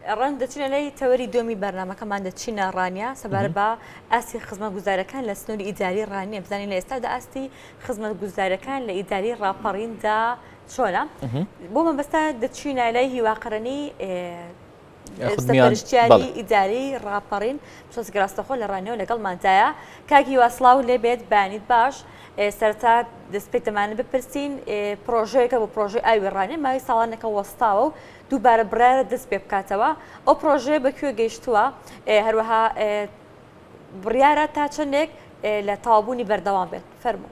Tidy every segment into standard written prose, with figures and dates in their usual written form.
ڕەن دەچینە لای تەوەری دومی بەرنامەکەمان دەچینە ڕانیا سەبارە بە ئاستی خزمەتگوزارەکان لە سنووری ئیداری ڕانیە بزانین لە ئێستادا ئاستی خزمەتگوزارەکان لە ئیداری ڕاپەڕیندا چۆنە بۆ مەبەستا دەچینە لای هیواقەرەنی سەرپەرشتیاری ئیداری ڕاپەڕین شۆزگە ڕاستەخۆ لە ڕانیەوە لەگەڵماندایە کاکی واسڵاو لێبێت بەیانیت باش سەرتا دەستپێک دەمانە بپرسین پرۆژەیەکە بۆ پرۆژەی ئاوی ڕانێ ماوەی ساڵانەکە وەستاوە و دووبارە برایە دەست پێ بکاتەوە ئەو پرۆژەیە بەکوێ گەیشتووە هەروەها بڕیارە تا چەندێک لە تەواوبوونی بەردەوام بێت فەرموو.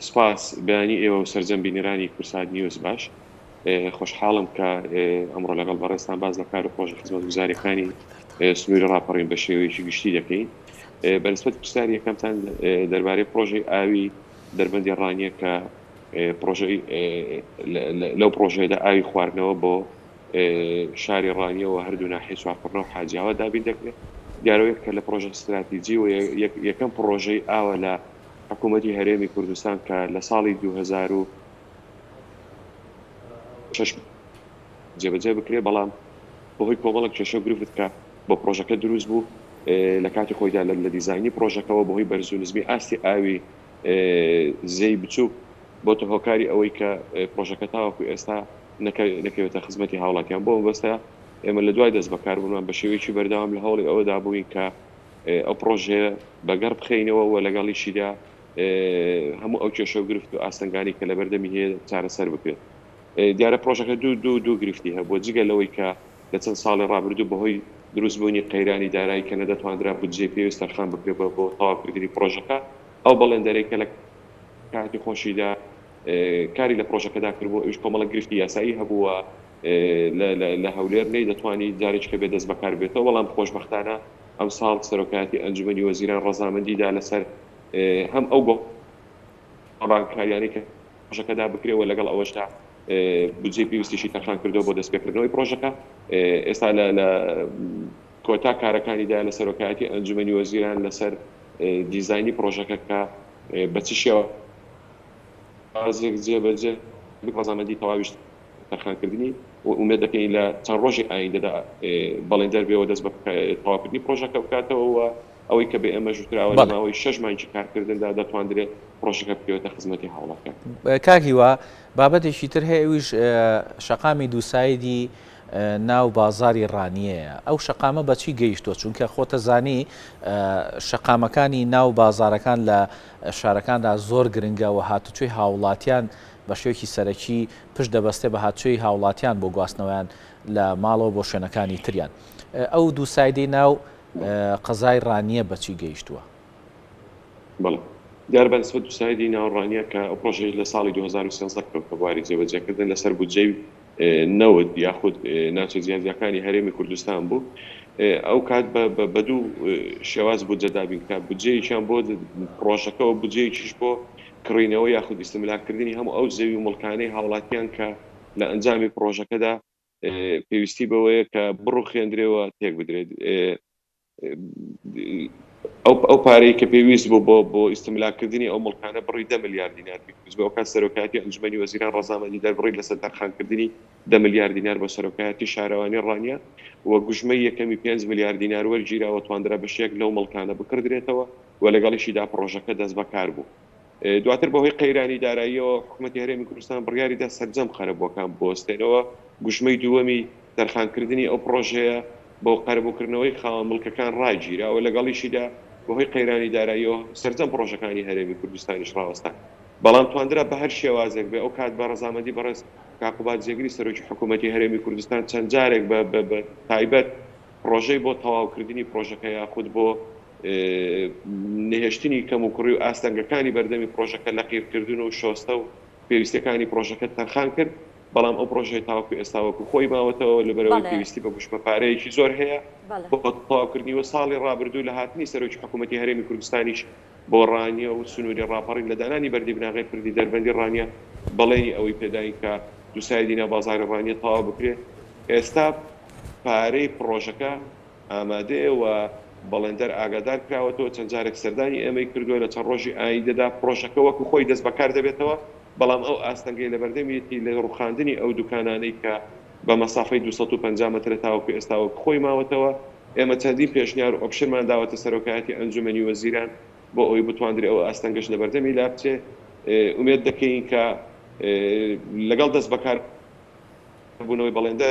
سپاس بەیانی ئێوە و سەرجەم بینەرانی کورسات نیوز باش خۆشحاڵم کە ئەمڕۆ لەگەڵ بەڕێستان باز لە کار و پرۆژە خزمەتگوزاریەکانی سنووری ڕاپەڕین بە شێوەیەکی گشتی دەکەین. بەنسبەت پرسیاری یەکەمتان دەربارەی پرۆژەی ئاوی دەربەندی ڕانیە کە لەو پرۆژەیەدا ئاوی خواردنەوە بۆ شاری ڕانیەوە هەردوو ناحیە سوارکردنەوە و حاجیاوە دابین دەکرێت. دیارەوەیەک کە لە پرۆژە استراتیجی و یەکەم پرۆژەی ئاوە لە حکوومەتی هەرێمی کوردستان کە لە ساڵی 2006 جێبەجێ بکرێت بەڵام بەهۆی کۆمەڵک کێشە و گرفت کە بۆ پرۆژەکە دروست بوو لە کاتی خۆیدا لە دیزاینی پرۆژەکەەوە بەهۆی بەرز و نزمی ئاستی ئاوی زەی بچووک بۆتە هۆکاری ئەوەی کە پرۆژەکە تاوەکو ئێستا نەکەوێتە خزمەتی هاوڵاتیان بۆ بەستە ئێمە لە دوای دەست بەکاربوونمان بە شێوەیەکی بەردەوام لە هەوڵی ئەوەدا بووین کە ئەو پرۆژەیە بەگەڕ بخەینەوە و لەگەڵیشیدا هەموو ئەو کێشە و گرفت و ئاستەنگانی کە لە بەردەمی هەیە چارەسەر بکرێت. دیارە پرۆژەکە دوو گرفتی هەبووە جگە لەوەی کە لە چەند ساڵی ڕابردوو بەهۆی دروستبوونی قەیرانی دارایی کە نەدەتوانرا بودجێ پێویست تەرخان بکرێت بۆ تەواوکردنی پرۆژەکە ئەو بەڵێندەرێکە لە کاتی خۆشیدا کاری لە پرۆژەکەدا کردبوو ئەوش کۆمەڵە گرفتی یاسایی هەبووە لە هەولێر نەی دەتوانی جارێککە بێ دەست بەکار بێتەوە بەڵام خۆشبەختانە ئەم ساڵ سەرۆکاتی ئەنجومەنی وەزیران ڕەزامەندیدا لەسەر هەم ئەو گۆڕانکاریانەی کە پرۆژەکەدا بکرێەوە لەگەڵ ئەوەشدا بودجێ پێویستیشی تەرخان کردەوە بۆ دەستپێکردنەوەی پرۆژەکە ئێستا لە کۆتا کارەکانیدا لە سەرۆکایەتی ئەنجومەنی وەزیران لەسەر دیزاینی پرۆژەکە کە بە چ شێوە جێبەجێ ڕەزامەندی تەواویشت تەرخانکردنی و ئومێد دەکەین لە چەند ڕۆژی ئایندەدا بەڵێندەر بێەوە دەست بە تەواوکردنی پرۆژەکە بکاتەوە ئەوەی کە بە ئێمە ژووتراوە لە ماوەی 6 مانگی کارکردندا دەتوانرێت پرۆژەکە بکەوێتە خزمەتی هاوڵاتیان. کاکیوە بابەتێکی تر هەیە ئەویش شەقامی دووسایدی ناو بازاری ڕانیەیە ئەو شەقامە بەچی گەیشتووە چونکە خۆتە زانی شەقامەکانی ناو بازارەکان لە شارەکاندا زۆر گرنگە و هاتوچۆی هاوڵاتیان بە شێوەیەکی سەرەکی پشت دەبەستێ بە هاتوچۆی هاوڵاتیان بۆ گواستنەوەیان لە ماڵەوە بۆ شوێنەکانی تریان ئەو دووسایدەی ناو قەزای ڕانیە بەچی گەیشتووە؟ بەڵێ دیار بەنسبەت دووسایدی ناو ڕانیە کە ئەو پرۆژەی لە ساڵی 2013 کە بواری جێبەجێکردن لەسەر بودجەی نەوت یاخود ناچە جیازیەکانی هەرێمی کوردستان بوو ئەو کات بە دوو شێواز بودجە دابین کە بودجەیەکیان بۆ پرۆژەکە و بودجەیەکیش بۆ کڕینەوە یاخود ئیستیملاکردنی هەموو ئەو زەوی و مڵکانەی هاوڵاتیان کە لە ئەنجامی پرۆژەکەدا پێویستی بەوەیە کە بڕوخێندرێەوە تێک بدرێت. ئەو پارەی کە پێویست بوو بۆ ئیستیملاکردنی ئەو مڵکانە بڕی 10 میلیارد دینار بکوز بە ئەو سەرۆکایەتی ئەنجومەنی وەزیران ڕەزامەندی دەربڕی لەسەر تەرخانکردنی 10 میلیارد دینار بۆ سەرۆکایەتی شارەوانی ڕانیە و گوژمەی یەکەمی 5 میلیارد دینار وەرگیراوە توانرا بەشێک لەو مڵکانە بکردرێتەوە و لەگەڵیشیدا پرۆژەکە دەست بەکار بوو. دواتر بەهۆی قەیرانی داراییەوە حکوومەتی هەرێمی کوردستان بڕیاریدا سەرجەم خەرەبووەکان بۆستێنەوە گوژمەی دووەمی تەرخانکردنی ئەو پرۆژەیە بۆ قەرەبووکردنەوەی خاوەن مڵکەکان ڕاگیراوە لەگەڵیشیدا بەهۆی قەیرانی داراییەوە سەرجەم پرۆژەکانی هەرێمی کوردستانیش ڕاوەستا بەڵام توانرا بە هەر شێوازێک بێ ئەو کات بە ڕەزامەندی بەڕێز کاقوبات جێگری سەرۆکی حکوومەتی هەرێمی کوردستان چەند جارێک بە تایبەت پرۆژەی بۆ تەواوکردنی پرۆژەکە یاخود بۆ نهێشتنی کەم و کوڕی و ئاستەنگەکانی بەردەمی پرۆژەکە لە قیرکردن و شۆستە و پێویستەکانی پرۆژەکە تەرخان کرد بەڵام ئەو پرۆژەی تاوەکو ئێستاوەکو خۆی ماوەتەوە لەبەرەوەی پێویستی بە گوشمە پارەیەکی زۆر هەیە بۆ تەواوکردنیوە ساڵی ڕابردوو لە هاتنی سەرۆکی حکوومەتی هەرێمی کوردستانیش بۆ ڕانیە و سنووری ڕاپەڕین لە دانانی بەردی بناغی پردی دەربەندی ڕانیە بەڵێنی ئەوەی پێداین کە دووسایدی ناو بازاری ڕانیە تەواو بکرێت. ئێستا پارەی پرۆژەکە ئامادەیە و بەڵێندەر ئاگادار کراوەتەوە چەند جارێک سەردانی ئێمەی کردووە لە چەند ڕۆژی ئایندەدا پرۆژەکە وەکو خۆی دەست بەکار دەبێتەوە بەڵام ئەو ئاستەنگەی لە بەردەمیەتی لە ڕوخاندنی ئەو دوکانانەی کە بە مەسافەی 250 متر تاوەکو ئێستاوە خۆی ماوەتەوە ئێمە چەندین پێشنیار و ئۆپشنمان داوەتە سەرۆکایەتی ئەنجومەنی وەزیران بۆ ئەوەی بتوانندرێت ئەوە ئاستەنگەش لە بەردەمی لا بچێ ئومێد دەکەین کە لەگەڵ دەست بەکار بوونەوەی بەڵێندە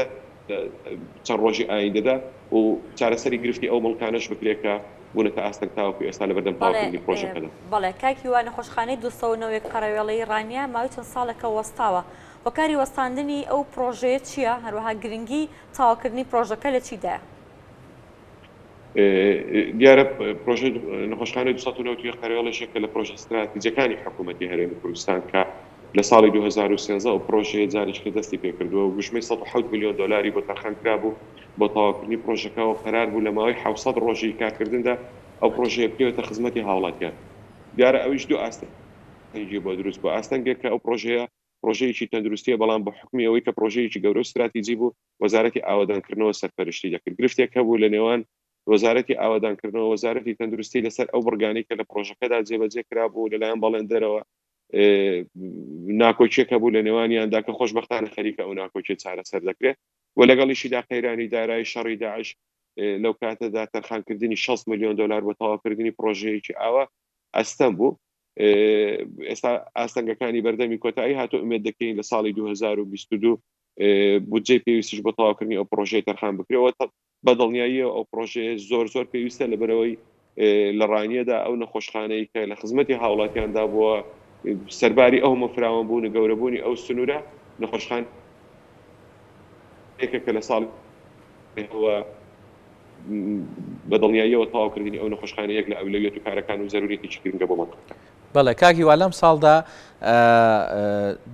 چەند ڕۆژی ئایندەدا و چارەسەری گرفتی ئەو مڵکانەش بکرێکە بوونەتە ئاستەنگ تاوەکو ئێستا لە بەردەم تاوەکردنی پرۆژەکەدا. بەڵێ کاکی وانە خۆشخانەی 209 قەرەوێڵەی ڕانیا ماوەی چەند ساڵێکە وەستاوە وەکاری وەستاندنی ئەو پرۆژەیە چییە؟ هەروەها گرنگی تاواکردنی پرۆژەکە لە چیدایە؟ دیارە پرۆژەی نەخۆشخانەی 290 قەرەوێڵێشێکە لە پرۆژە استراتیجیەکانی حکوومەتی هەرێمی کوردستان کە لە ساڵی 2013 ئەو پرۆژەیە جارێککە دەستی پێکردووە و گوشمەی 107 میلیۆن دلاری بۆ تەرخانکرا بوو بۆ تاواکردنی پرۆژەکەەوە قەرار بوو لە ماوەی 700 ڕۆژی کارکردندا ئەو پرۆژەیە بکەوێتە خزمەتی هاوڵاتیان. دیارە ئەویش دوو ئاستەنگی بۆ دروست بوو. ئاستەنگێکە ئەو پرۆژەیەکی تەندروستیە بەڵام بە حکمی ئەوەی کە پرۆژەیەکی گەورە و استراتیجی بوو وەزارەتی ئاوادانکردنەوە سەرپەرشتی دەکرد. گرفتێک هەبوو لە نێوان وەزارەتی ئاوادانکردنەوە وەزارەتی تەندروستی لەسەر ئەو بڕگانەی کە لە پرۆژەکەدا جێبەجێ کرابوو لەلایەن بەڵێندەرەوە ناکۆچیەکە بوو لە نێوانیاندا کە خۆشبەختانە خەریکە ئەو ناکۆچیە چارەسەر دەکرێت و لەگەڵیشیدا قەیرانی دارایی شەڕی داعش لەو کاتەدا تەرخانکردنی 60 میلیۆن دلار بۆ تاواکردنی پرۆژەیەکی ئاوە ئەستەم بوو. ئێستا ئاستەنگەکانی بەردەمی کۆتایی هاتۆ ئومێد دەکەین لە ساڵی 2022 بودجێ پێویستیش بۆ تاواکردنی ئەو پرۆژەی تەرخان بکرێەوە بەدڵنیاییە ئەو پرۆژەیە زۆر پێویستە لەبەرەوەی لە ڕانیەدا ئەو نەخۆشخانەی کە لە خزمەتی هاوڵاتیاندا بووە سەرباری ئەو مەفراوان بوون گەورەبوونی ئەو سنوورە نەخۆشخان ێکە لە ساڵ بەدڵنیاییەوە تاواکردنی ئەو نەخۆشخانە یەک لە ئەولەویەت و کارەکان و زەروریەتێکی گرنگە بۆ مەکە. بەڵێ کاکی وا لەم ساڵدا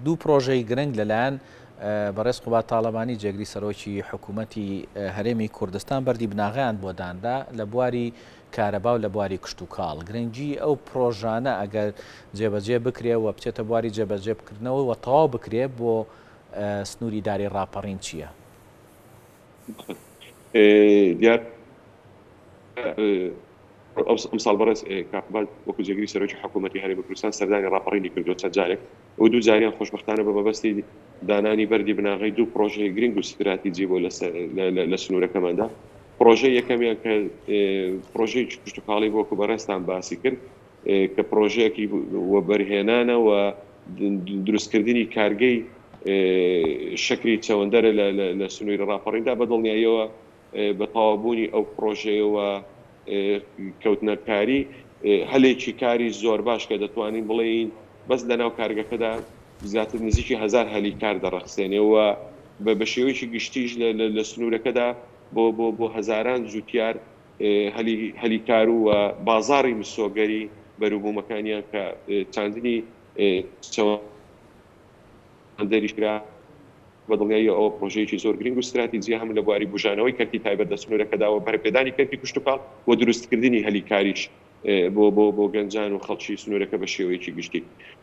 دوو پرۆژەی گرنگ لەلایەن بەڕێز قوبات تاڵەبانی جێگری سەرۆکی حکوومەتی هەرێمی کوردستان بەردی بناغیان بۆ داندا لە بواری کارەبا و لە بواری کشت و کاڵ. گرنگی ئەو پرۆژانە ئەگەر جێبەجێ بکرێ و بچێتە بواری جێبەجێ بکردنەوە و تەواو بکرێ بۆ سنووری داری ڕاپەڕین چییە؟ دیار ئەم ساڵ بەڕێز کاکبات وەکو جێگری سەرۆکی حکوومەتی هەرێمی کوردستان سەردانی ڕاپەڕینی کردو چەند جارێک و دوو جاریان خۆشبەختانە بە مەبەستی دانانی بەردی بناغی دوو پرۆژەی گرنگ و استراتیجی بۆ لە سنوورەکەماندا. پرۆژەی یەکەمیان کە پرۆژەی کشت و کاڵی بۆ بەڕێستان باسی کرد کە پرۆژەیەکی وەبەرهێنانە و دروستکردنی کارگەی شکری چەوەندەرە لە سنووری ڕاپەڕیندا بەدڵنیاییەوە بە تەواوبوونی ئەو پرۆژەیەوە کەوتنەکاری هەلێکی کاری زۆر باش کە دەتوانین بڵێین بەس لەناو کارگەکەدا زیاتر نزیکی 1000 هەلی کار دەڕەخسێنێەوە بە شێوەیەکی گشتیش لە سنوورەکەدا بۆ هەزاران جوتیار هەلی کار و بازاڕی مسۆگەری بەروبوومەکانیان کە چاندنی چەوەندەریشرا بەدڵنیایی ئەوە پرۆژەیەکی زۆر گرنگ و استراتیجی هەم لە بواری بژانەوەی کەرتی تایبەت لە سنوورەکەداوە بەرپێدانی کەرتی کشت و کاڵ و دروستکردنی هەلی کاریش بۆ گەنجان و خەڵکی سنوورەکە بە شێوەیەکی گشتی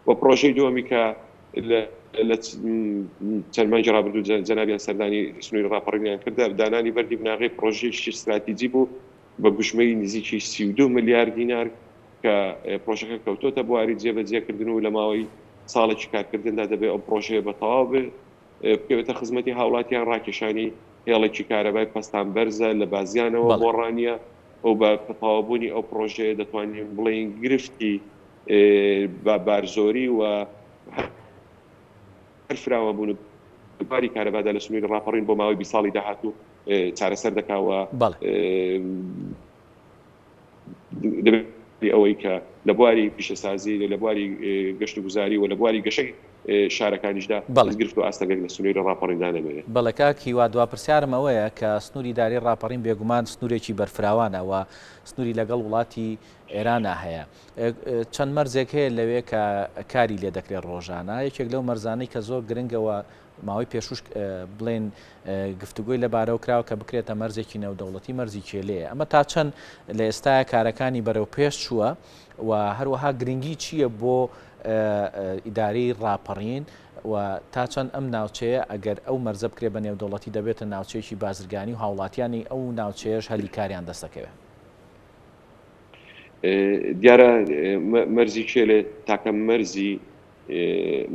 و پرۆژەی دووەمی کە لە چەند مانگی ڕابردوو جەنابیان سەردانی سنووری ڕاپەڕینیان کردە دانانی بەردی بناغی پرۆژەیەکی استراتیجی بوو بە گوشمەی نزیکی 32 ملیار دینار کە پرۆژەکە کەوتۆتە بواری جێبەجێکردن و لە ماوەی ساڵێکی کارکردندا دەبێت ئەو پرۆژەیە بەتەواو بکەوێتە خزمەتی هاوڵاتیان ڕاکێشانی هێڵێکی کارەبای پەستان بەرزە لە بازیانەوە بۆ ڕانیە ئەو بە تەواوبوونی ئەو پرۆژەیە دەتوانین بڵێن گرفتی بارزۆری و هەرفراوە بوون باری کارەبادا لە سنووری ڕاپەڕین بۆ ماوەی 20 ساڵی داهاتوو چارەسەر دەکاوە ئەوەی کە لە بواری پیشەسازی لە بواری گەشت و گوزاری و لە بواری گەشەی شارەکانیشدا گرفت و ئاستەگەر لە سنووری ڕاپەڕیندا نەبێت. بەڵێ کاکی وا دواپرسیارم ئەوەیە کە سنووری داری ڕاپەڕین بێگومان سنوورێکی بەرفراوانەوە سنووری لەگەڵ وڵاتی ئێرانە هەیە. چەند مەرزێک هەیە لەوێ کە کاری لێ دەکرێت ڕۆژانە یەکێک لەو مەرزانەی کە زۆر گرنگەوە ماوەی پێشوش بڵێن گفتوگوی لەبارەوە کراوە کە بکرێتە مەرزێکی نێودەوڵەتی مەرزی کێلەیە. ئەمە تا چەند لە ئێستاە کارەکانی بەرەو پێش چووە و هەروەها گرنگی چییە بۆ ئیداری ڕاپەڕین و تا چەند ئەم ناوچەیە ئەگەر ئەو مەرزە بکرێ بە نێودەوڵەتی دەبێتە ناوچەیەکی بازرگانی و هاوڵاتیانی ئەو ناوچەیەش هەلی کاریان دەستەکەوێت. دیارە مەرزی کێلێ تاکە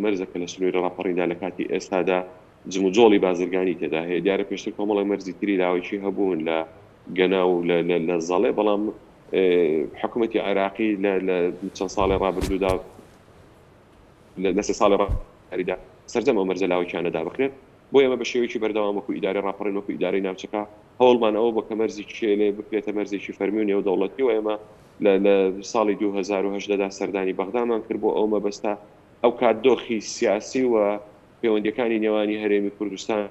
مەرزەکە لە سنووری ڕاپەڕیندا لە کاتی ئێستادا جموجۆڵی بازرگانی تێدا هەیە دیارە پێشتر کۆمەڵی مەرزی تری لاوەیکی هەبوون لە گەنا و لە زەڵێ بەڵام حکوومەتی عێراقی لە چەند ساڵی ڕابردوودا لە سێ ساڵی ڕابردوودا سەرجەم ئەو مەرجە لاوەکیانەدا بکرێت بۆ ئێمە بە شێوەیەکی بەردەوام وەکو ئیدارەی ڕاپەڕین وەکو ئیدارەی ناوچەکە هەوڵمان ئەوە بۆ کە مەرزی کێلێ بکرێتە مەرزێکی فەرمی و نێودەوڵەتی و ئێمە لە ساڵی 2010دا سەردانی بەغدامان کرد بۆ ئەو مەبەستە ئەو کاتدۆخی سیاسی و پەیوەندیەکانی نێوانی هەرێمی کوردستان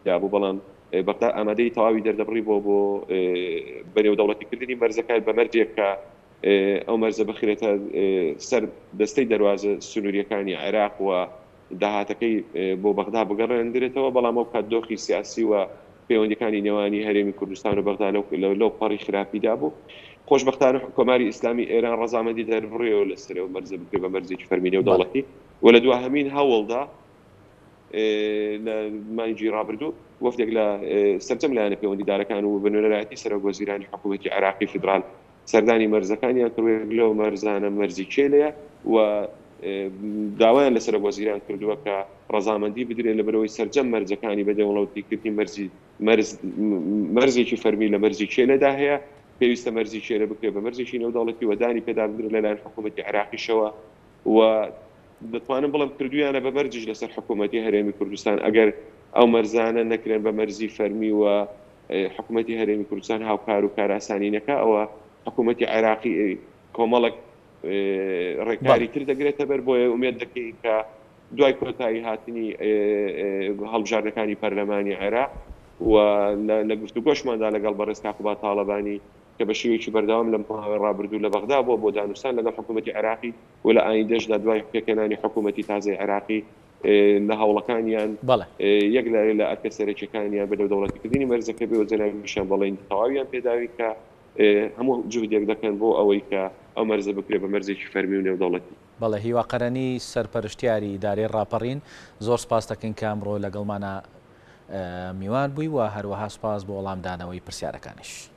دابوو بەڵام بەغدا ئامادەی تەواوی دەردەبڕی بۆ بەنێودەوڵەتیکردنی مەرزەکە بە مەرجێک کە ئەو مەرزە بخرێتە سەر دەستەی دەواازە سنووریەکانی عێراق و داهاتەکەی بۆ بەغدا بگەڕێنرێتەوە بەڵام ئەو کاتدۆخی سیاسی و پەیوەندیەکانی نێوانی هەرێمی کوردستان و بەغدا لەو پەڕی خراپیدا بوو خۆشبەختانە کۆماری ئیسلامی ئێران ڕەزامەندی دەربڕێەوە لەسەرەوە مەرزە بکرێت بە مەرزێکی فەرمی نێودەوڵەتی و لە دوهەمین هەوڵدا لە مانگی ڕابردوو وەفدێک لە سەرجەم لایەنە پەیوەندیدارەکان و بنوێنەرایەتی سەرۆکوەزیرانی حکوومەتی عێراقی فیدرال سەردانی مەرزەکانیان کردوێت لەو مەرزانە مەرزی کێلەیە و داوایان لە سەرۆکوەزیران کردووە کە ڕەزامەندی بدرێت لە بەرەوەی سەرجەم مەرجەکانی بەدەوڵەتیکردنی مەرزێکی فەرمی لە مەرزی کێلەدا هەیە پێویستە مەرزی کێلە بکرێت بە مەرزێکی نێودەوڵەتی و دانی پێدا بدرێت لەلایەن حکوومەتی عێراقیشەوە و دەتوانم بڵم کردویانە بە بەرجش لەسەر حکوومەتی هەرێمی کوردستان ئەگەر ئەو مەرزانە نەکرێن بە مەرزی فەرمی و حکوومەتی هەرێمی کوردستان هاوکار و کاراسانینەکە ئەوە حکوومەتی عێراقی کۆمەڵک ڕێکاری تر دەگرێتە بەر بۆیە ئومێد دەکەی کە دوای کۆتایی هاتنی هەڵبژاردنەکانی پەرلەمانی عێراق و لە گفتوگۆشماندا لەگەڵ بەڕێز کاکوبا تاڵەبانی کە بە شێوەیەکی بەردەوام لە ماوەی ڕابردوو لە بەغدا بۆ دانوستان لەگەڵ حکوومەتی عێراقی و لە ئایندەشدا دوای پێکەنانی حکوومەتی تازای عێراقی لە هەوڵەکانیان یەک لە ئەرکە سەرەکیەکانیان بە دەوڵەتیکردنی مەرزەکە بێ و جەنابیشان بەڵێن تەواویان پێداوی کە هەموو جهودێک دەکەن بۆ ئەوەی کە ئەو مەرزە بکرێت بە مەرزێکی فەرمی و نێودەوڵەتی. بەڵێ هیواقەرەنی سەرپەرشتیاری ئیدارەی ڕاپەڕین زۆر سپاس دەکەین کە ئەمڕۆ لەگەڵمانە میوان بووی و هەروەها سپاس بۆ وەڵامدانەوەی پرسیارەکانیش.